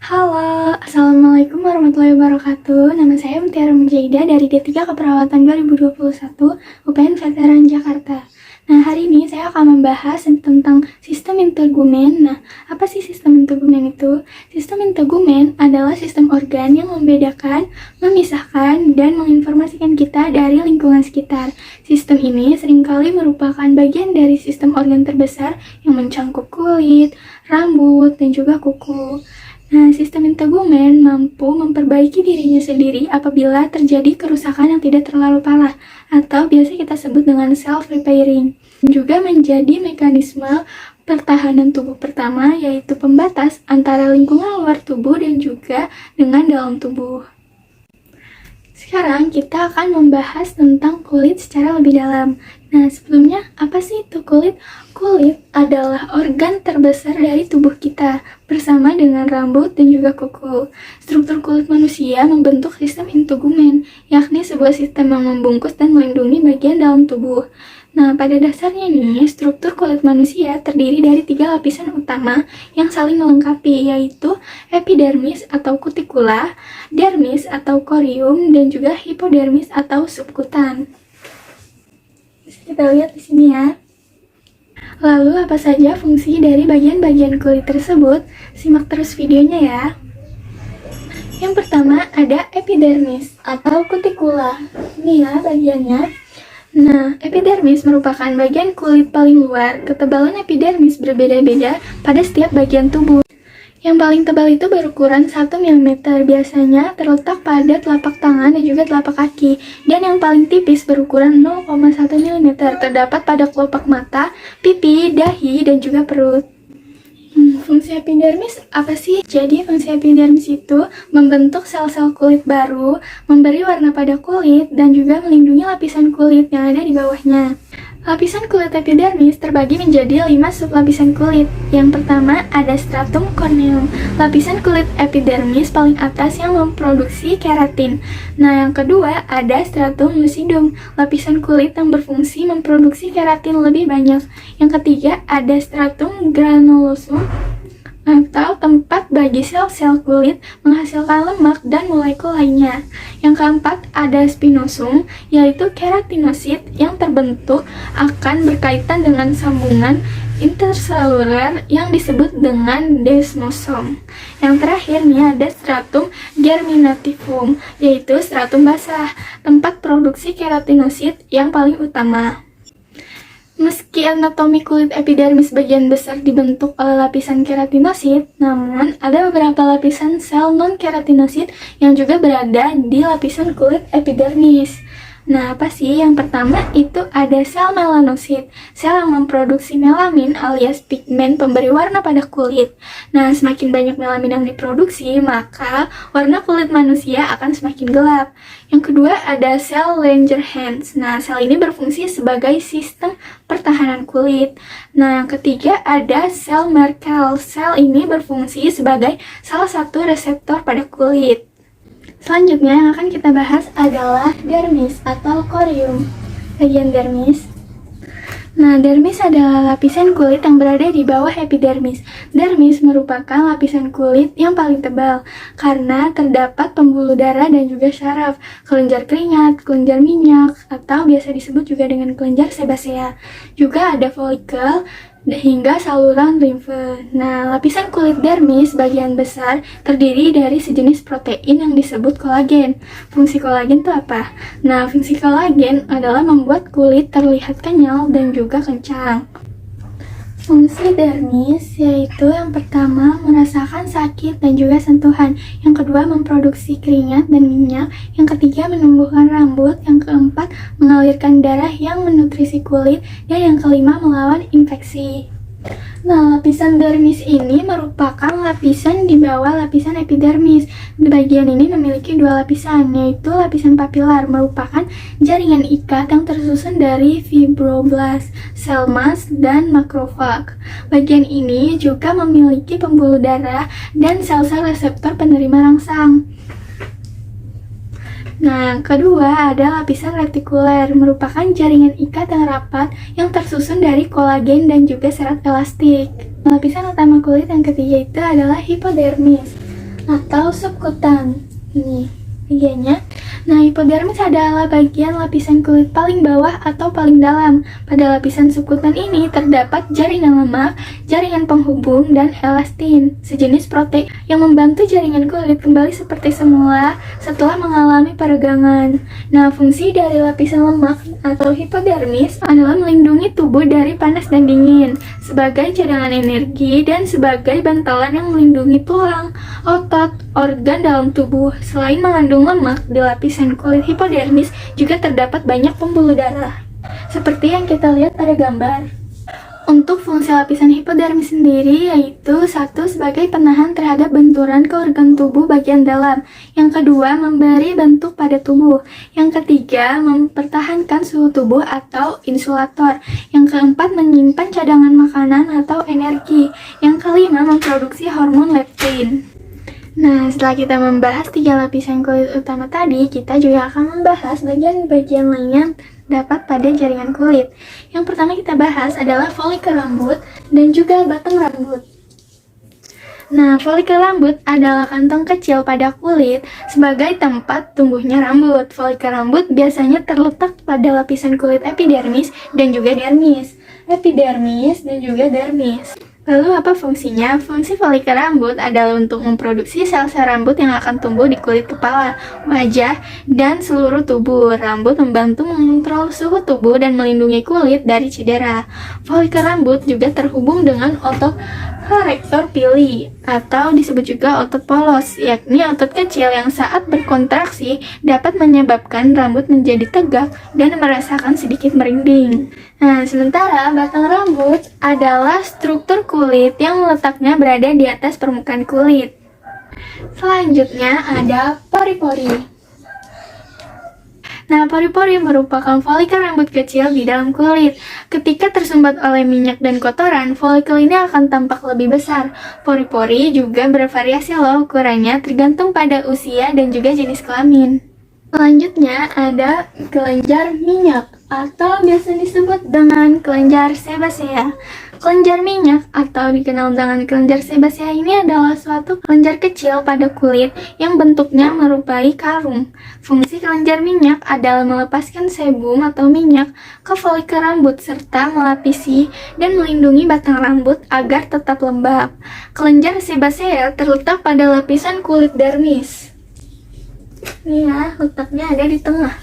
Halo, Assalamualaikum warahmatullahi wabarakatuh. Nama saya Mutiara Mujaidah dari D3 Keperawatan 2021 UPN Veteran Jakarta. Nah, hari ini saya akan membahas tentang sistem integumen. Nah, apa sih sistem integumen itu? Sistem integumen adalah sistem organ yang membedakan, memisahkan, dan menginformasikan kita dari lingkungan sekitar. Sistem ini seringkali merupakan bagian dari sistem organ terbesar yang mencangkup kulit, rambut, dan juga kuku. Nah, sistem integumen mampu memperbaiki dirinya sendiri apabila terjadi kerusakan yang tidak terlalu parah, atau biasa kita sebut dengan self-repairing. Juga menjadi mekanisme pertahanan tubuh pertama, yaitu pembatas antara lingkungan luar tubuh dan juga dengan dalam tubuh. Sekarang kita akan membahas tentang kulit secara lebih dalam. Nah, sebelumnya apa sih itu kulit? Kulit adalah organ terbesar dari tubuh kita, bersama dengan rambut dan juga kuku. Struktur kulit manusia membentuk sistem integumen, yakni sebuah sistem yang membungkus dan melindungi bagian dalam tubuh. Nah, pada dasarnya nih, struktur kulit manusia terdiri dari 3 lapisan utama yang saling melengkapi, yaitu epidermis atau kutikula, dermis atau corium, dan juga hipodermis atau subkutan. Bisa kita lihat di sini ya. Lalu apa saja fungsi dari bagian-bagian kulit tersebut? Simak terus videonya ya. Yang pertama ada epidermis atau kutikula. Ini ya bagiannya. Nah, epidermis merupakan bagian kulit paling luar. Ketebalan epidermis berbeda-beda pada setiap bagian tubuh. Yang paling tebal itu berukuran 1 mm, biasanya terletak pada telapak tangan dan juga telapak kaki. Dan yang paling tipis berukuran 0,1 mm, terdapat pada kelopak mata, pipi, dahi, dan juga perut. Fungsi epidermis apa sih? Jadi fungsi epidermis itu membentuk sel-sel kulit baru, memberi warna pada kulit, dan juga melindungi lapisan kulit yang ada di bawahnya. Lapisan kulit epidermis terbagi menjadi 5 sublapisan kulit. Yang pertama ada stratum corneum, lapisan kulit epidermis paling atas yang memproduksi keratin. Nah, yang kedua ada stratum lucidum, lapisan kulit yang berfungsi memproduksi keratin lebih banyak. Yang ketiga ada stratum granulosum, atau tempat bagi sel-sel kulit menghasilkan lemak dan molekul lainnya. Yang keempat ada spinosum, yaitu keratinosit yang terbentuk akan berkaitan dengan sambungan interseluler yang disebut dengan desmosom. Yang terakhir nih ada stratum germinativum, yaitu stratum basah, tempat produksi keratinosit yang paling utama. Meski anatomi kulit epidermis bagian besar dibentuk oleh lapisan keratinosit, namun ada beberapa lapisan sel non-keratinosit yang juga berada di lapisan kulit epidermis. Nah, apa sih? Yang pertama itu ada sel melanosit, sel yang memproduksi melamin alias pigmen pemberi warna pada kulit. Nah, semakin banyak melamin yang diproduksi, maka warna kulit manusia akan semakin gelap. Yang kedua ada sel Langerhans. Nah, sel ini berfungsi sebagai sistem pertahanan kulit. Nah, yang ketiga ada sel Merkel. Sel ini berfungsi sebagai salah satu reseptor pada kulit. Selanjutnya yang akan kita bahas adalah dermis atau corium. Bagian dermis. Nah, dermis adalah lapisan kulit yang berada di bawah epidermis. Dermis merupakan lapisan kulit yang paling tebal karena terdapat pembuluh darah dan juga syaraf, kelenjar keringat, kelenjar minyak, atau biasa disebut juga dengan kelenjar sebasea. Juga ada folikel hingga saluran limfe. Nah, lapisan kulit dermis bagian besar terdiri dari sejenis protein yang disebut kolagen. Fungsi kolagen itu apa? Nah, fungsi kolagen adalah membuat kulit terlihat kenyal dan juga kencang. Fungsi dermis yaitu yang pertama merasakan sakit dan juga sentuhan, yang kedua memproduksi keringat dan minyak, yang ketiga menumbuhkan rambut, yang keempat mengalirkan darah yang menutrisi kulit, dan yang kelima melawan infeksi. Nah, lapisan dermis ini merupakan lapisan di bawah lapisan epidermis. Di bagian ini memiliki 2 lapisan, yaitu lapisan papilar merupakan jaringan ikat yang tersusun dari fibroblast, sel mas, dan makrofag. Bagian ini juga memiliki pembuluh darah dan sel-sel reseptor penerima rangsang. Nah, yang kedua ada lapisan retikuler, merupakan jaringan ikat yang rapat yang tersusun dari kolagen dan juga serat elastik. Lapisan utama kulit yang ketiga itu adalah hipodermis. atau subkutan. Ini bagiannya. Nah, hipodermis adalah bagian lapisan kulit paling bawah atau paling dalam. Pada lapisan subkutan ini terdapat jaringan lemak, jaringan penghubung, dan elastin, sejenis protein yang membantu jaringan kulit kembali seperti semula setelah mengalami peregangan. Nah, fungsi dari lapisan lemak atau hipodermis adalah melindungi tubuh dari panas dan dingin, sebagai cadangan energi, dan sebagai bantalan yang melindungi tulang, otot, organ dalam tubuh. Selain mengandung lemak, di lapisan kulit hipodermis juga terdapat banyak pembuluh darah, seperti yang kita lihat pada gambar. Untuk fungsi lapisan hipodermis sendiri yaitu satu, sebagai penahan terhadap benturan ke organ tubuh bagian dalam. Yang kedua, memberi bentuk pada tubuh. Yang ketiga, mempertahankan suhu tubuh atau insulator. Yang keempat, menyimpan cadangan makanan atau energi. Yang kelima, memproduksi hormon leptin. Nah, setelah kita membahas 3 lapisan kulit utama tadi, kita juga akan membahas bagian-bagian lainnya dapat pada jaringan kulit. Yang pertama kita bahas adalah folikel rambut dan juga batang rambut. Nah, folikel rambut adalah kantong kecil pada kulit sebagai tempat tumbuhnya rambut. Folikel rambut biasanya terletak pada lapisan kulit epidermis dan juga dermis. Epidermis dan juga dermis. Lalu apa fungsinya? Fungsi folikel rambut adalah untuk memproduksi sel-sel rambut yang akan tumbuh di kulit kepala, wajah, dan seluruh tubuh. Rambut membantu mengontrol suhu tubuh dan melindungi kulit dari cedera. Folikel rambut juga terhubung dengan otot rector pili atau disebut juga otot polos, yakni otot kecil yang saat berkontraksi dapat menyebabkan rambut menjadi tegak dan merasakan sedikit merinding. Nah, sementara batang rambut adalah struktur kulit yang letaknya berada di atas permukaan kulit. Selanjutnya ada pori-pori. Nah, pori-pori merupakan folikel rambut kecil di dalam kulit. Ketika tersumbat oleh minyak dan kotoran, folikel ini akan tampak lebih besar. Pori-pori juga bervariasi loh ukurannya, tergantung pada usia dan juga jenis kelamin. Selanjutnya ada kelenjar minyak atau biasa disebut dengan kelenjar sebasea. Kelenjar minyak atau dikenal dengan kelenjar sebasea ini adalah suatu kelenjar kecil pada kulit yang bentuknya menyerupai karung. Fungsi kelenjar minyak adalah melepaskan sebum atau minyak ke folikel rambut serta melapisi dan melindungi batang rambut agar tetap lembab. Kelenjar sebasea terletak pada lapisan kulit dermis. Ini ya, letaknya ada di tengah.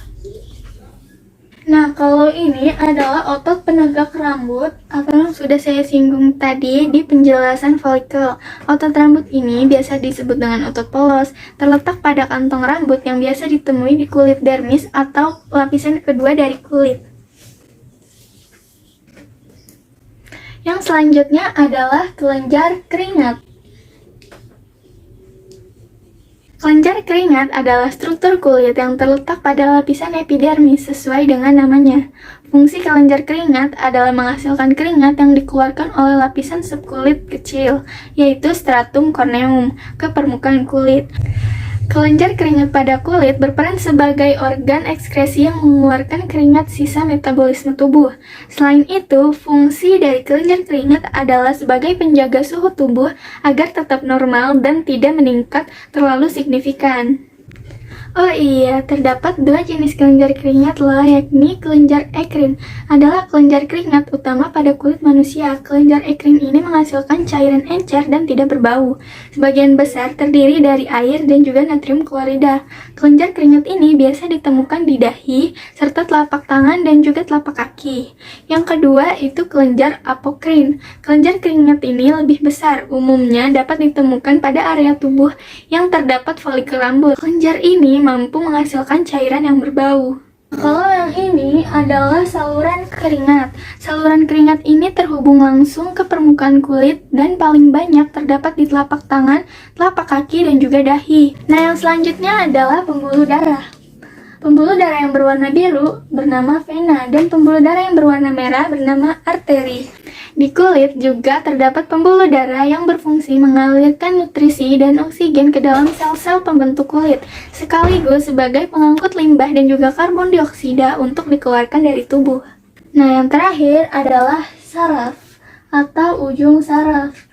Nah, kalau ini adalah otot penegak rambut atau yang sudah saya singgung tadi di penjelasan folikel. Otot rambut ini biasa disebut dengan otot polos, terletak pada kantong rambut yang biasa ditemui di kulit dermis atau lapisan kedua dari kulit. Yang selanjutnya adalah kelenjar keringat. Kelenjar keringat adalah struktur kulit yang terletak pada lapisan epidermis sesuai dengan namanya. Fungsi kelenjar keringat adalah menghasilkan keringat yang dikeluarkan oleh lapisan subkulit kecil, yaitu stratum corneum, ke permukaan kulit. Kelenjar keringat pada kulit berperan sebagai organ ekskresi yang mengeluarkan keringat sisa metabolisme tubuh. Selain itu, fungsi dari kelenjar keringat adalah sebagai penjaga suhu tubuh agar tetap normal dan tidak meningkat terlalu signifikan. Oh iya, terdapat 2 jenis kelenjar keringat loh, yakni kelenjar ekrin adalah kelenjar keringat utama pada kulit manusia. Kelenjar ekrin ini menghasilkan cairan encer dan tidak berbau. Sebagian besar terdiri dari air dan juga natrium klorida. Kelenjar keringat ini biasa ditemukan di dahi, serta telapak tangan dan juga telapak kaki. Yang kedua itu kelenjar apokrin. Kelenjar keringat ini lebih besar, umumnya dapat ditemukan pada area tubuh yang terdapat folikel rambut. Kelenjar ini mampu menghasilkan cairan yang berbau. Kalau yang ini adalah saluran keringat. Saluran keringat ini terhubung langsung ke permukaan kulit dan paling banyak terdapat di telapak tangan, telapak kaki, dan juga dahi. Nah, yang selanjutnya adalah pembuluh darah. Pembuluh darah yang berwarna biru bernama vena dan pembuluh darah yang berwarna merah bernama arteri. Di kulit juga terdapat pembuluh darah yang berfungsi mengalirkan nutrisi dan oksigen ke dalam sel-sel pembentuk kulit, sekaligus sebagai pengangkut limbah dan juga karbon dioksida untuk dikeluarkan dari tubuh. Nah, yang terakhir adalah saraf atau ujung saraf.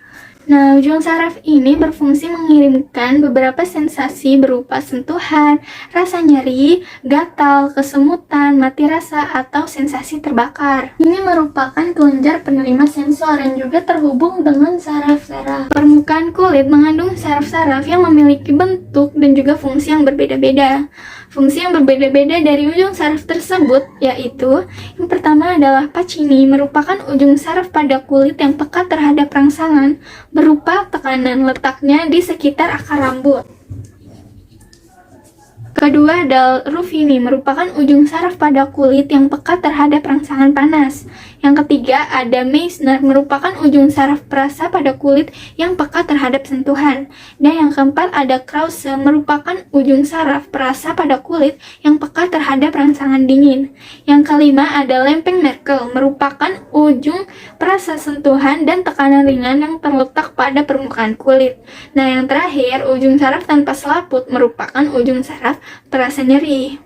Nah, ujung saraf ini berfungsi mengirimkan beberapa sensasi berupa sentuhan, rasa nyeri, gatal, kesemutan, mati rasa, atau sensasi terbakar. Ini merupakan kelenjar penerima sensor yang juga terhubung dengan saraf-saraf. Permukaan kulit mengandung saraf-saraf yang memiliki bentuk dan juga fungsi yang berbeda-beda. Fungsi yang berbeda-beda dari ujung saraf tersebut yaitu yang pertama adalah pacini, merupakan ujung saraf pada kulit yang peka terhadap rangsangan berupa tekanan letaknya di sekitar akar rambut. Kedua adalah rufini, merupakan ujung saraf pada kulit yang peka terhadap rangsangan panas. Yang ketiga ada Meissner, merupakan ujung saraf perasa pada kulit yang peka terhadap sentuhan. Dan yang keempat ada Krause, merupakan ujung saraf perasa pada kulit yang peka terhadap rangsangan dingin. Yang kelima ada Lempeng-Merkel, merupakan ujung perasa sentuhan dan tekanan ringan yang terletak pada permukaan kulit. Nah, yang terakhir, ujung saraf tanpa selaput merupakan ujung saraf perasa nyeri.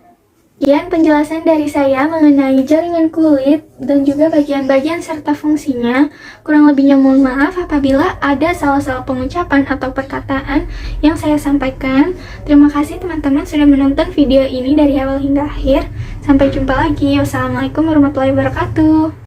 Sekian penjelasan dari saya mengenai jaringan kulit dan juga bagian-bagian serta fungsinya. Kurang lebihnya mohon maaf apabila ada salah-salah pengucapan atau perkataan yang saya sampaikan. Terima kasih teman-teman sudah menonton video ini dari awal hingga akhir. Sampai jumpa lagi. Wassalamualaikum warahmatullahi wabarakatuh.